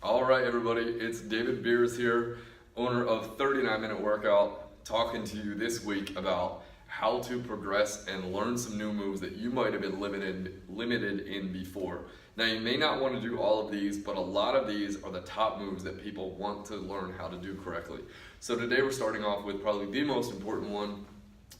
All right, everybody, it's David Beers here, owner of 39 Minute Workout, talking to you this week about how to progress and learn some new moves that you might have been limited in before. Now, you may not want to do all of these, but a lot of these are the top moves that people want to learn how to do correctly. So today we're starting off with probably the most important one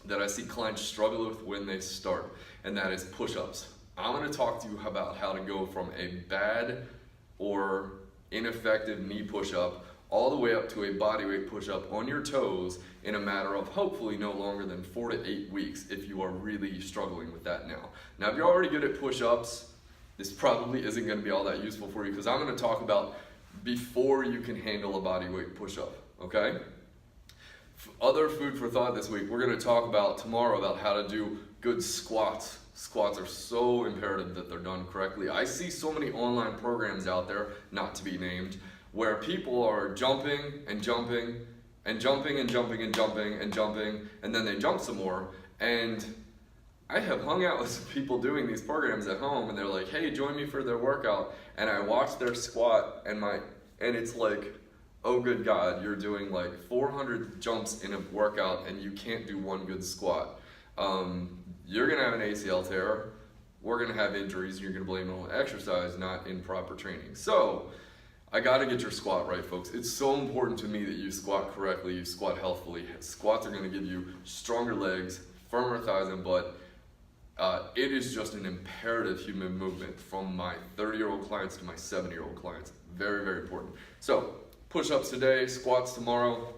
that I see clients struggle with when they start, and that is push-ups. I'm going to talk to you about how to go from a bad or ineffective knee push-up all the way up to a bodyweight push-up on your toes in a matter of hopefully no longer than 4 to 8 weeks if you are really struggling with that now. Now, if you're already good at push-ups, this probably isn't going to be all that useful for you because I'm going to talk about before you can handle a bodyweight push-up, okay? Other food for thought this week, we're going to talk about tomorrow about how to do good squats. Squats are so imperative that they're done correctly. I see so many online programs out there, not to be named, where people are jumping and jumping and jumping and jumping and jumping and jumping, and then they jump some more. And I have hung out with some people doing these programs at home, and they're like, hey, join me for their workout. And I watch their squat, and it's like, oh good God, you're doing like 400 jumps in a workout and you can't do one good squat. You're gonna have an ACL tear, we're gonna have injuries, and you're gonna blame it on exercise, not in proper training. So, I gotta get your squat right, folks. It's so important to me that you squat correctly, you squat healthfully. Squats are gonna give you stronger legs, firmer thighs and butt. It is just an imperative human movement from my 30-year-old clients to my 70-year-old clients. Very, very important. So, push-ups today, squats tomorrow.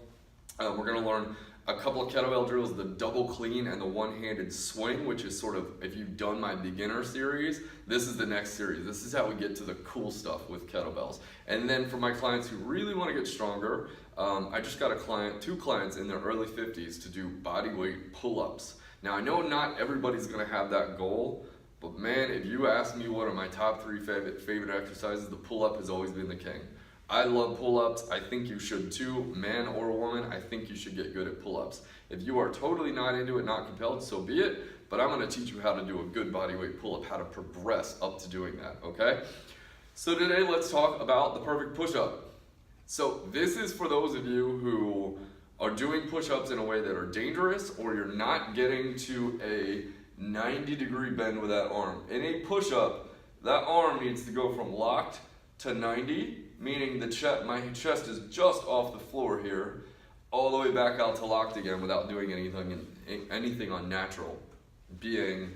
We're gonna learn a couple of kettlebell drills, the double clean and the one-handed swing, which is sort of, if you've done my beginner series, this is the next series. This is how we get to the cool stuff with kettlebells. And then for my clients who really want to get stronger, I just got two clients in their early 50s to do bodyweight pull-ups. Now I know not everybody's gonna have that goal, but man, if you ask me what are my top 3 favorite exercises, the pull-up has always been the king. I love pull-ups. I think you should too, man or woman. I think you should get good at pull-ups. If you are totally not into it, not compelled, so be it. But I'm going to teach you how to do a good bodyweight pull-up, how to progress up to doing that, okay? So today, let's talk about the perfect push-up. So this is for those of you who are doing push-ups in a way that are dangerous, or you're not getting to a 90-degree bend with that arm. In a push-up, that arm needs to go from locked to 90, meaning my chest is just off the floor here, all the way back out to locked again without doing anything unnatural, being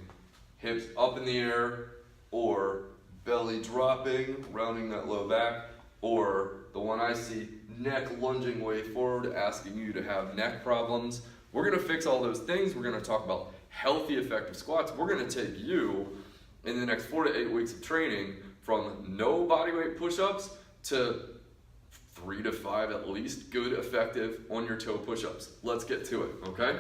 hips up in the air, or belly dropping, rounding that low back, or the one I see, neck lunging way forward, asking you to have neck problems. We're gonna fix all those things. We're gonna talk about healthy, effective squats. We're gonna take you in the next 4 to 8 weeks of training from no bodyweight push-ups to 3 to 5 at least good, effective on your toe push-ups. Let's get to it, okay?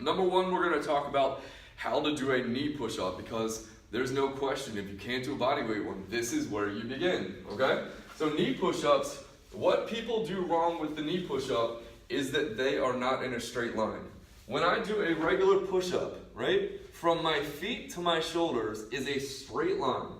Number one, we're gonna talk about how to do a knee push-up because there's no question if you can't do a bodyweight one, this is where you begin, okay? So knee push-ups, what people do wrong with the knee push-up is that they are not in a straight line. When I do a regular push-up, right, from my feet to my shoulders is a straight line,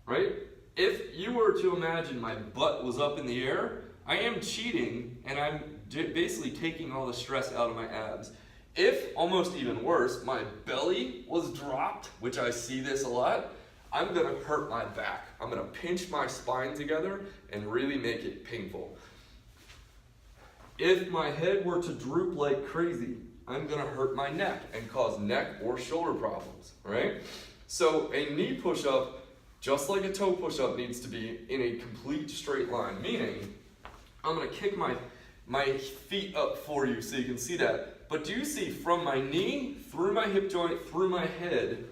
right? If you were to imagine my butt was up in the air, I am cheating and I'm basically taking all the stress out of my abs. If, almost even worse, my belly was dropped, which I see this a lot, I'm gonna hurt my back. I'm gonna pinch my spine together and really make it painful. If my head were to droop like crazy, I'm gonna hurt my neck and cause neck or shoulder problems, right? So a knee push-up, just like a toe push-up, needs to be in a complete straight line, meaning I'm gonna kick my feet up for you so you can see that. But do you see from my knee, through my hip joint, through my head,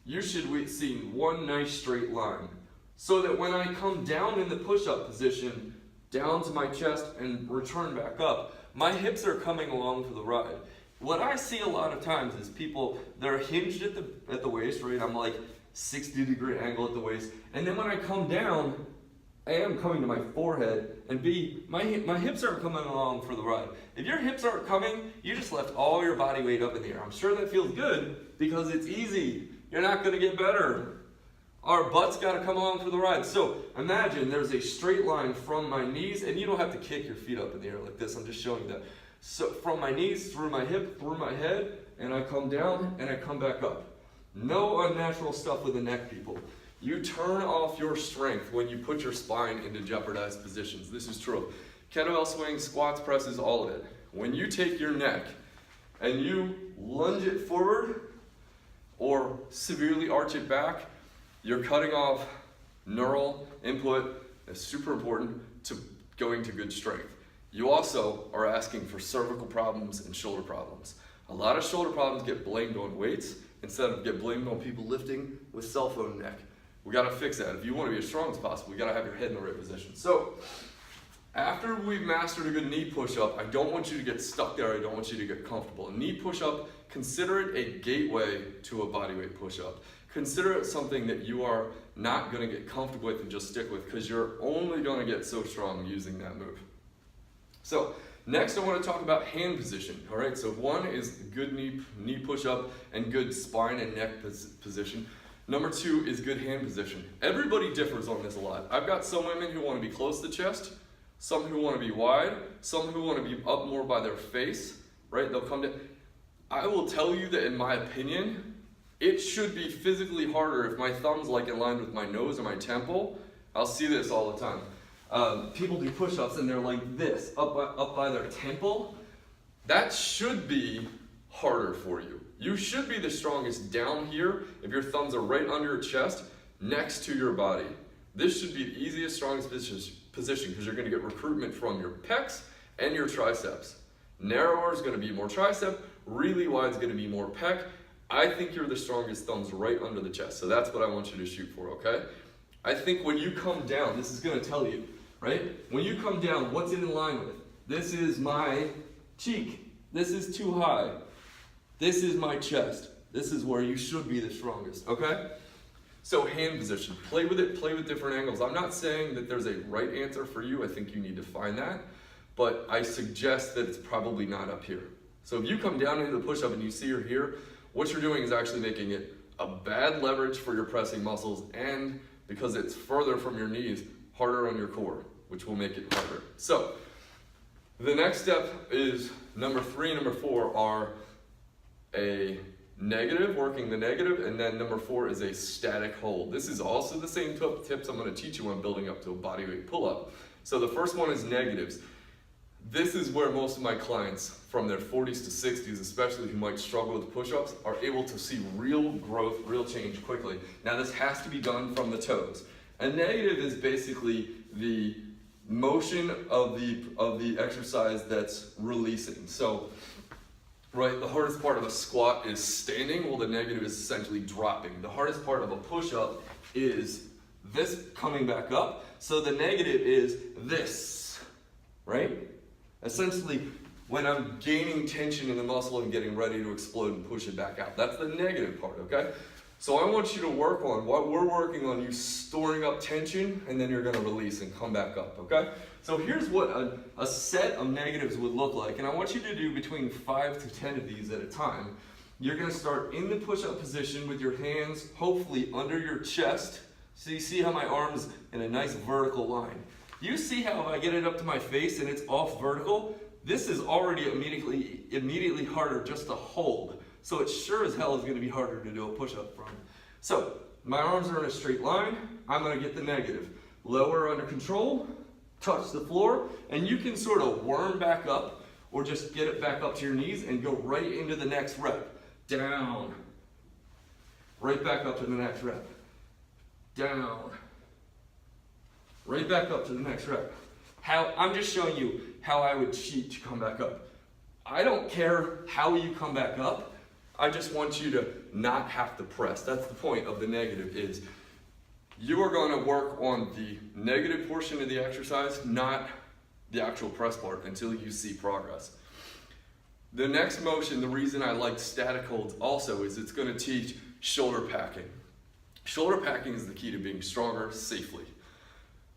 you should see one nice straight line. So that when I come down in the push-up position, down to my chest and return back up, my hips are coming along for the ride. What I see a lot of times is people, they're hinged at the waist, right? I'm like 60-degree angle at the waist. And then when I come down, A, I'm coming to my forehead, and B, my hips aren't coming along for the ride. If your hips aren't coming, you just left all your body weight up in the air. I'm sure that feels good because it's easy. You're not gonna get better. Our butt's got to come along for the ride. So imagine there's a straight line from my knees, and you don't have to kick your feet up in the air like this. I'm just showing you that. So from my knees, through my hip, through my head, and I come down and I come back up. No unnatural stuff with the neck, people. You turn off your strength when you put your spine into jeopardized positions. This is true. Kettlebell swings, squats, presses, all of it. When you take your neck and you lunge it forward or severely arch it back, you're cutting off neural input that's super important to going to good strength. You also are asking for cervical problems and shoulder problems. A lot of shoulder problems get blamed on weights instead of get blamed on people lifting with cell phone neck. We gotta fix that. If you wanna be as strong as possible, you gotta have your head in the right position. So, after we've mastered a good knee push-up, I don't want you to get stuck there. I don't want you to get comfortable. A knee push-up, consider it a gateway to a bodyweight push-up. Consider it something that you are not gonna get comfortable with and just stick with, because you're only gonna get so strong using that move. So, next I want to talk about hand position. All right, so one is good knee push-up and good spine and neck position. Number two is good hand position. Everybody differs on this a lot. I've got some women who want to be close to the chest, some who want to be wide, some who want to be up more by their face, right? They'll come down. I will tell you that in my opinion, it should be physically harder if my thumb's like in line with my nose or my temple. I'll see this all the time. People do push-ups and they're like this, up by their temple. That should be harder for you. You should be the strongest down here if your thumbs are right under your chest, next to your body. This should be the easiest, strongest position because you're going to get recruitment from your pecs and your triceps. Narrower is going to be more tricep, really wide is going to be more pec. I think you're the strongest thumbs right under the chest, so that's what I want you to shoot for, okay? I think when you come down, this is going to tell you, right? When you come down, what's it in line with? This is my cheek. This is too high. This is my chest. This is where you should be the strongest, okay? So hand position, play with it, play with different angles. I'm not saying that there's a right answer for you. I think you need to find that, but I suggest that it's probably not up here. So if you come down into the push-up and you see you're here, what you're doing is actually making it a bad leverage for your pressing muscles, and because it's further from your knees, harder on your core, which will make it harder. So the next step is number 3 and number 4 are a negative, working the negative, and then number 4 is a static hold. This is also the same tips I'm going to teach you on building up to a bodyweight pull-up. So the first one is negatives. This is where most of my clients from their 40s to 60s, especially who might struggle with push-ups, are able to see real growth, real change quickly. Now this has to be done from the toes. A negative is basically the motion of the exercise that's releasing. So, right, the hardest part of a squat is standing, while the negative is essentially dropping. The hardest part of a push-up is this coming back up. So the negative is this, right? Essentially, when I'm gaining tension in the muscle and getting ready to explode and push it back out. That's the negative part, okay? So I want you to work on what we're working on, you storing up tension, and then you're gonna release and come back up, okay? So here's what a set of negatives would look like, and I want you to do between 5 to 10 of these at a time. You're gonna start in the push-up position with your hands hopefully under your chest. So you see how my arm's in a nice vertical line. You see how if I get it up to my face and it's off vertical, this is already immediately harder just to hold. So it sure as hell is going to be harder to do a push-up from. So my arms are in a straight line. I'm going to get the negative. Lower under control, touch the floor, and you can sort of worm back up or just get it back up to your knees and go right into the next rep. Down. Right back up to the next rep. Down. Right back up to the next rep. I'm just showing you how I would cheat to come back up. I don't care how you come back up. I just want you to not have to press. That's the point of the negative, is you are going to work on the negative portion of the exercise, not the actual press part, until you see progress. The next motion, the reason I like static holds also, is it's going to teach shoulder packing. Shoulder packing is the key to being stronger safely.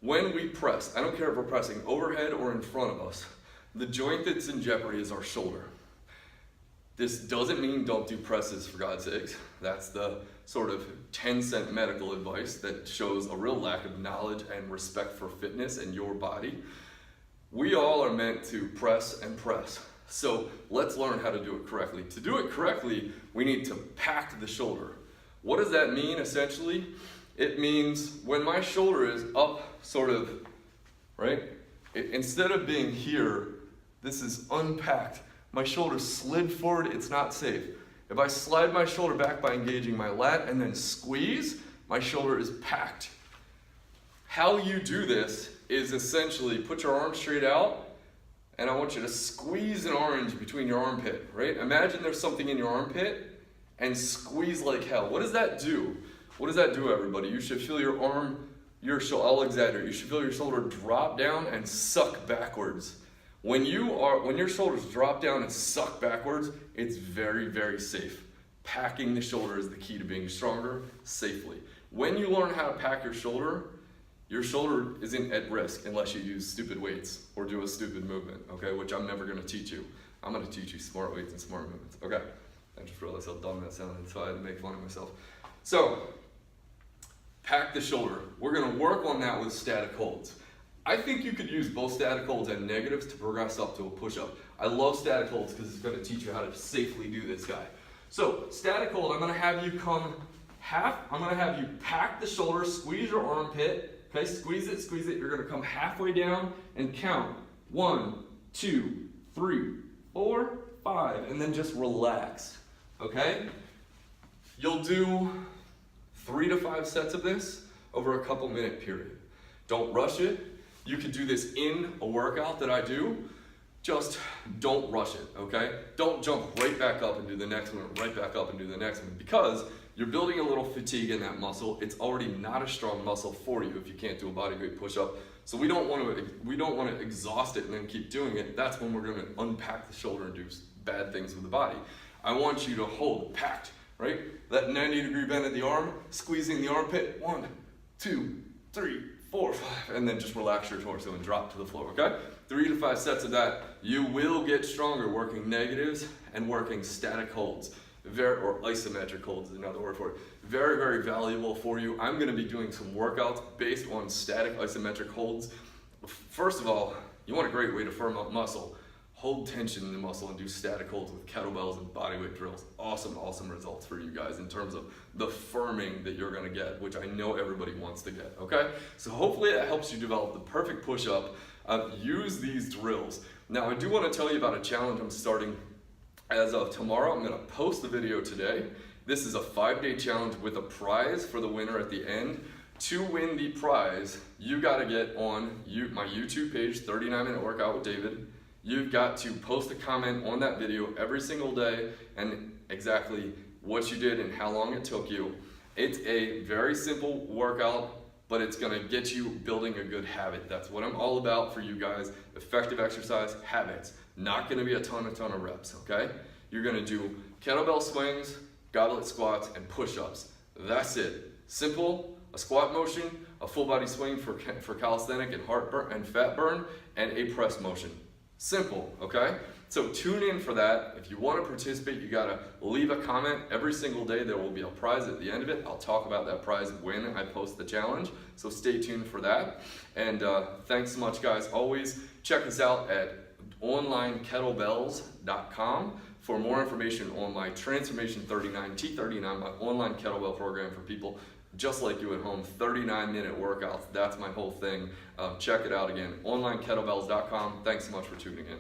When we press, I don't care if we're pressing overhead or in front of us, the joint that's in jeopardy is our shoulder. This doesn't mean don't do presses, for God's sakes. That's the sort of 10-cent medical advice that shows a real lack of knowledge and respect for fitness and your body. We all are meant to press and press. So let's learn how to do it correctly. To do it correctly, we need to pack the shoulder. What does that mean, essentially? It means when my shoulder is up, sort of, right? Instead of being here, this is unpacked. My shoulder slid forward, it's not safe. If I slide my shoulder back by engaging my lat and then squeeze, my shoulder is packed. How you do this is essentially put your arm straight out, and I want you to squeeze an orange between your armpit, right? Imagine there's something in your armpit and squeeze like hell. What does that do? What does that do, everybody? You should feel your arm, I'll exaggerate. You should feel your shoulder drop down and suck backwards. When your shoulders drop down and suck backwards, it's very, very safe. Packing the shoulder is the key to being stronger safely. When you learn how to pack your shoulder isn't at risk unless you use stupid weights or do a stupid movement, okay? Which I'm never gonna teach you. I'm gonna teach you smart weights and smart movements, okay? I just realized how dumb that sounded, so I had to make fun of myself. So, pack the shoulder. We're gonna work on that with static holds. I think you could use both static holds and negatives to progress up to a push-up. I love static holds because it's going to teach you how to safely do this guy. So, static hold, I'm going to have you I'm going to have you pack the shoulder, squeeze your armpit, okay, squeeze it, you're going to come halfway down and count 1, 2, 3, 4, 5, and then just relax, okay? You'll do 3 to 5 sets of this over a couple minute period. Don't rush it. You could do this in a workout that I do. Just don't rush it, okay? Don't jump right back up and do the next one, right back up and do the next one, because you're building a little fatigue in that muscle. It's already not a strong muscle for you if you can't do a bodyweight push-up. So we don't want to exhaust it and then keep doing it. That's when we're going to unpack the shoulder and do bad things with the body. I want you to hold packed, right? That 90-degree bend at the arm, squeezing the armpit. 1, 2, 3, 4, 5, and then just relax your torso and drop to the floor, okay? 3 to 5 sets of that. You will get stronger working negatives and working static holds, or isometric holds is another word for it. Very, very valuable for you. I'm gonna be doing some workouts based on static isometric holds. First of all, you want a great way to firm up muscle. Hold tension in the muscle and do static holds with kettlebells and bodyweight drills. Awesome, awesome results for you guys in terms of the firming that you're gonna get, which I know everybody wants to get, okay? So hopefully that helps you develop the perfect push-up. Use these drills. Now I do wanna tell you about a challenge I'm starting as of tomorrow. I'm gonna post the video today. This is a 5-day challenge with a prize for the winner at the end. To win the prize, you gotta get on my YouTube page, 39-Minute Workout with David. You've got to post a comment on that video every single day and exactly what you did and how long it took you. It's a very simple workout, but it's gonna get you building a good habit. That's what I'm all about for you guys. Effective exercise habits. Not gonna be a ton of reps, okay? You're gonna do kettlebell swings, goblet squats, and push-ups. That's it. Simple, a squat motion, a full body swing for calisthenic and heart burn and fat burn, and a press motion. Simple, okay? So tune in for that. If you want to participate, you gotta leave a comment every single day. There will be a prize at the end of it. I'll talk about that prize when I post the challenge, so stay tuned for that. And thanks so much, guys. Always check us out at onlinekettlebells.com for more information on my Transformation 39 T39, my online kettlebell program for people just like you at home. 39-minute workouts. That's my whole thing. Check it out again. onlinekettlebells.com. Thanks so much for tuning in.